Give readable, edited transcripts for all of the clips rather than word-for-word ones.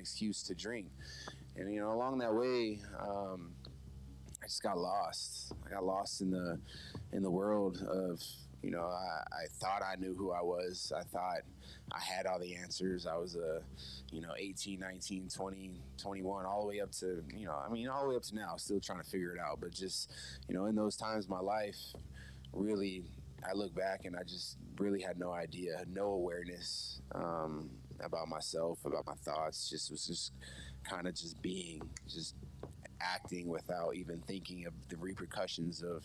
excuse to drink. And along that way, I just got lost. I got lost in the world of I thought I knew who I was. I thought I had all the answers. I was a 18, 19, 20, 21, all the way up to all the way up to now, still trying to figure it out. But just in those times of my life, really, I look back and I just really had no idea, had no awareness about myself, about my thoughts. Just was just kind of just being, just acting without even thinking of the repercussions of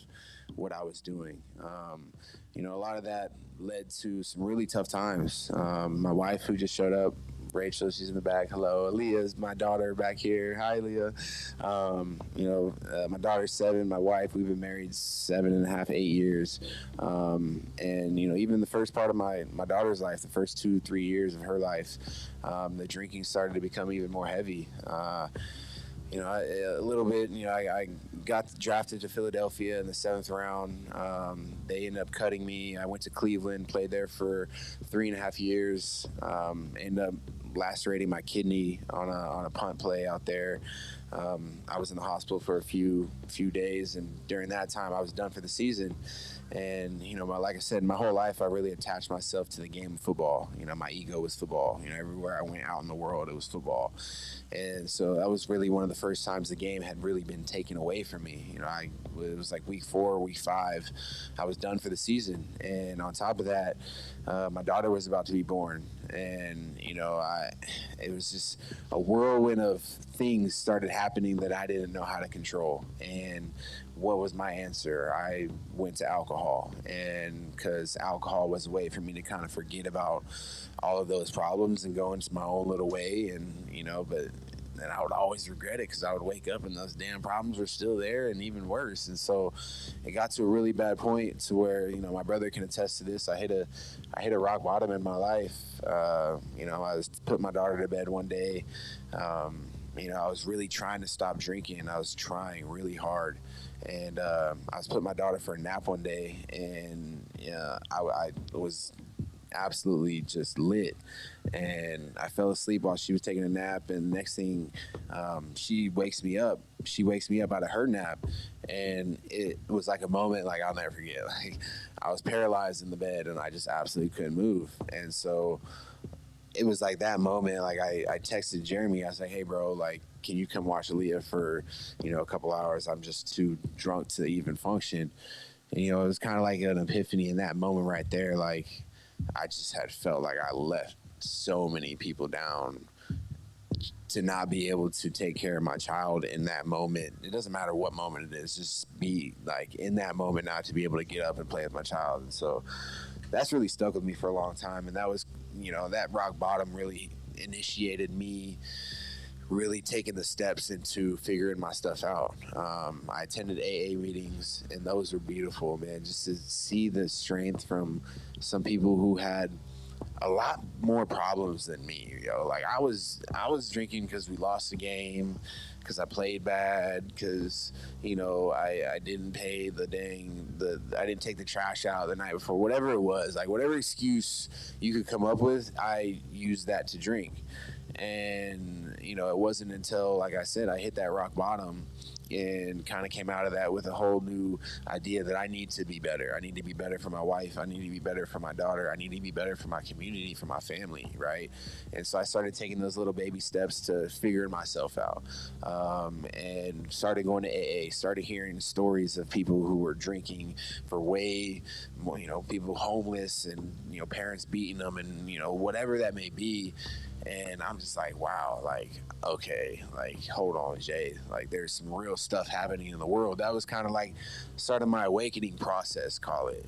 what I was doing. A lot of that led to some really tough times. My wife, who just showed up, Rachel, she's in the back. Hello. Leah's my daughter back here. Hi, Leah. My daughter's 7. My wife, we've been married 7.5, 8 years. Even the first part of my daughter's life, the first 2, 3 years of her life, the drinking started to become even more heavy. A little bit. I got drafted to Philadelphia in the 7th round. They ended up cutting me. I went to Cleveland, played there for 3.5 years. Ended up lacerating my kidney on a punt play out there. I was in the hospital for a few days, and during that time, I was done for the season. And like I said, my whole life, I really attached myself to the game of football. My ego was football. Everywhere I went out in the world, it was football. And so that was really one of the first times the game had really been taken away from me. It was like week 4, week 5, I was done for the season. And on top of that, my daughter was about to be born. And it was just a whirlwind of things started happening that I didn't know how to control. And what was my answer? I went to alcohol, and because alcohol was a way for me to kind of forget about all of those problems and go into my own little way. And but then I would always regret it because I would wake up and those damn problems were still there and even worse. And so it got to a really bad point to where my brother can attest to this. I hit a rock bottom in my life. I was putting my daughter to bed one day. I was really trying to stop drinking. I was trying really hard. And I was putting my daughter for a nap one day, and I was absolutely just lit. And I fell asleep while she was taking a nap, and next thing, she wakes me up. She wakes me up out of her nap, and it was like a moment like I'll never forget. Like, I was paralyzed in the bed, and I just absolutely couldn't move. And so it was like that moment, like I texted Jeremy. I was like, hey, bro, like, can you come watch Aaliyah for, a couple hours? I'm just too drunk to even function. And, it was kind of like an epiphany in that moment right there. Like, I just had felt like I left so many people down to not be able to take care of my child in that moment. It doesn't matter what moment it is, just be like in that moment, not to be able to get up and play with my child. And so that's really stuck with me for a long time. And that was, that rock bottom really initiated me really taking the steps into figuring my stuff out. I attended AA meetings, and those were beautiful, man. Just to see the strength from some people who had a lot more problems than me. Like I was drinking because we lost the game, because I played bad, because I didn't pay I didn't take the trash out the night before, whatever it was, like whatever excuse you could come up with, I used that to drink. And it wasn't until, like I said, I hit that rock bottom and kind of came out of that with a whole new idea that I need to be better. I need to be better for my wife. I need to be better for my daughter. I need to be better for my community, for my family, right? And so I started taking those little baby steps to figuring myself out, and started going to AA, started hearing stories of people who were drinking for way more, people homeless and, parents beating them and, whatever that may be. And I'm just like, wow, like, okay, like, hold on, Jay. Like, there's some real stuff happening in the world. That was kind of like starting my awakening process, call it.